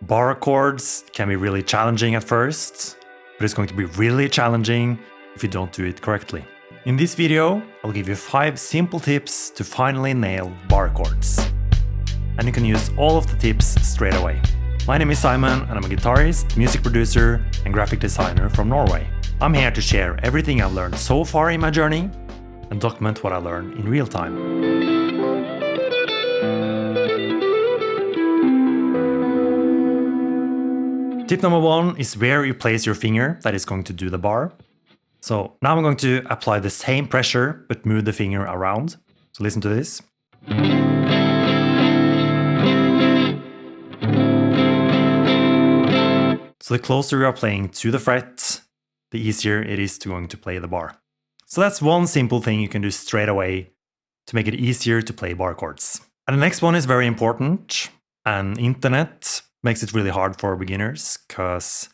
Barre chords can be really challenging at first, but it's going to be really challenging if you don't do it correctly. In this video, I'll give you 5 simple tips to finally nail barre chords. And you can use all of the tips straight away. My name is Simen and I'm a guitarist, music producer and graphic designer from Norway. I'm here to share everything I've learned so far in my journey and document what I learned in real time. Tip number 1 is where you place your finger that is going to do the bar. So now I'm going to apply the same pressure but move the finger around. So listen to this. So the closer you are playing to the fret, the easier it is to play the bar. So that's one simple thing you can do straight away to make it easier to play barre chords. And the next one is very important, and internet makes it really hard for beginners because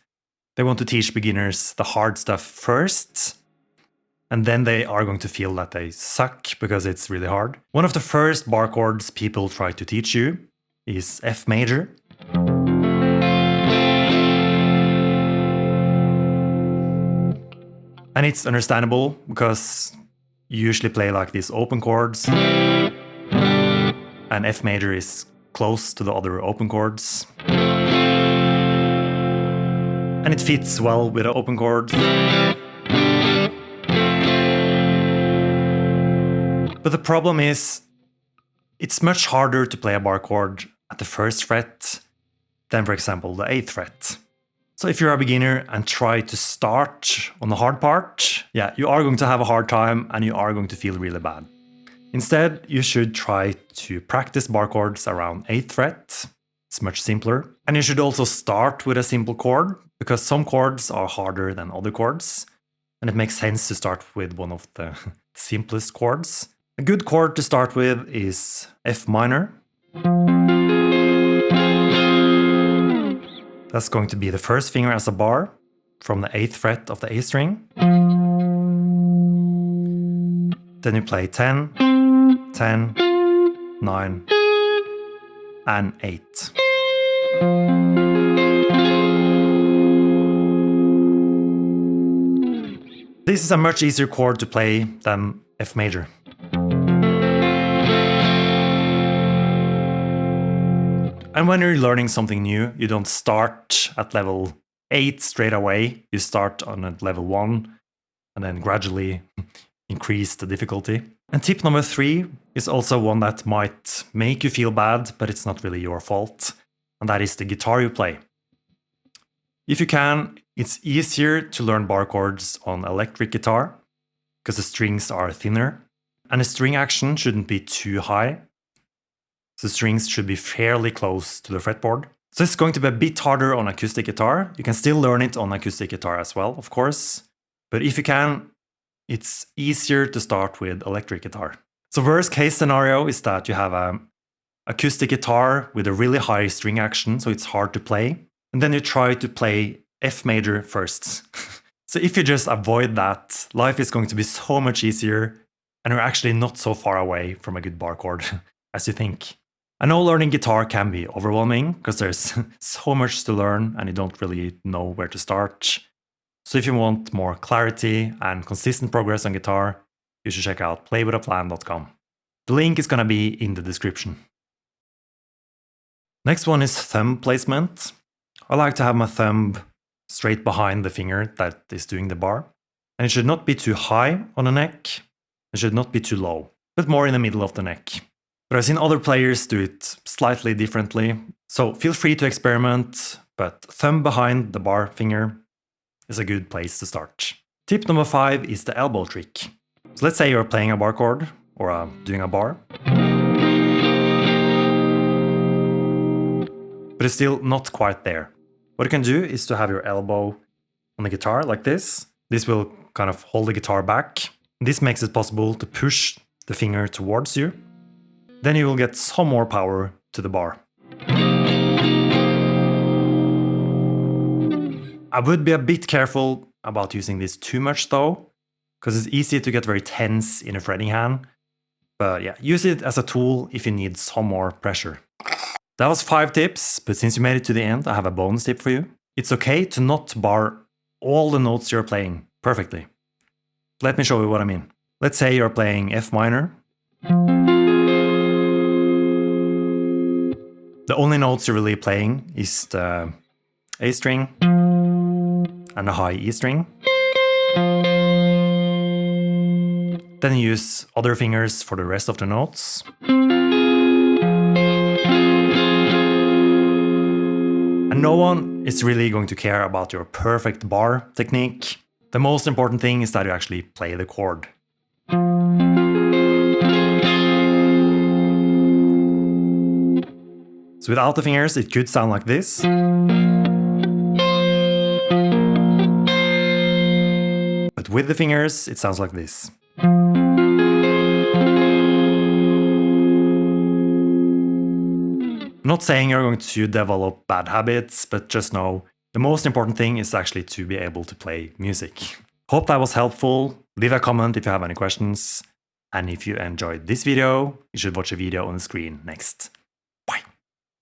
they want to teach beginners the hard stuff first, and then they are going to feel that they suck because it's really hard. One of the first barre chords people try to teach you is F major. And it's understandable because you usually play like these open chords, and F major is close to the other open chords. And it fits well with the open chords. But the problem is, it's much harder to play a barre chord at the 1st fret than, for example, the 8th fret. So if you're a beginner and try to start on the hard part, you are going to have a hard time and you are going to feel really bad. Instead, you should try to practice barre chords around 8th fret. It's much simpler. And you should also start with a simple chord, because some chords are harder than other chords. And it makes sense to start with one of the simplest chords. A good chord to start with is F minor. That's going to be the 1st finger as a bar from the 8th fret of the A string. Then you play 10, 10, 9, and 8. This is a much easier chord to play than F major. And when you're learning something new, you don't start at level 8 straight away. You start on at level 1 and then gradually increase the difficulty. And tip number 3 is also one that might make you feel bad, but it's not really your fault. And that is the guitar you play. If you can, it's easier to learn barre chords on electric guitar because the strings are thinner. And the string action shouldn't be too high. So the strings should be fairly close to the fretboard. So it's going to be a bit harder on acoustic guitar. You can still learn it on acoustic guitar as well, of course. But if you can, it's easier to start with electric guitar. So worst case scenario is that you have an acoustic guitar with a really high string action, so it's hard to play. And then you try to play F major first. So if you just avoid that, life is going to be so much easier, and you're actually not so far away from a good barre chord as you think. I know learning guitar can be overwhelming because there's so much to learn and you don't really know where to start. So if you want more clarity and consistent progress on guitar, you should check out playwithaplan.com. The link is going to be in the description. Next one is thumb placement. I like to have my thumb straight behind the finger that is doing the bar. And it should not be too high on the neck. It should not be too low, but more in the middle of the neck. But I've seen other players do it slightly differently. So feel free to experiment, but thumb behind the bar finger is a good place to start. Tip number 5 is the elbow trick. So let's say you're playing a barre chord or doing a bar, but it's still not quite there. What you can do is to have your elbow on the guitar like this. This will kind of hold the guitar back. This makes it possible to push the finger towards you. Then you will get some more power to the bar. I would be a bit careful about using this too much though, because it's easy to get very tense in a fretting hand. But use it as a tool if you need some more pressure. That was 5 tips, but since you made it to the end, I have a bonus tip for you. It's okay to not bar all the notes you're playing perfectly. Let me show you what I mean. Let's say you're playing F minor. The only notes you're really playing is the A string and the high E string. Then you use other fingers for the rest of the notes. And no one is really going to care about your perfect bar technique. The most important thing is that you actually play the chord. So without the fingers, it could sound like this. But with the fingers, it sounds like this. I'm not saying you're going to develop bad habits, but just know the most important thing is actually to be able to play music. Hope that was helpful. Leave a comment if you have any questions. And if you enjoyed this video, you should watch a video on the screen next.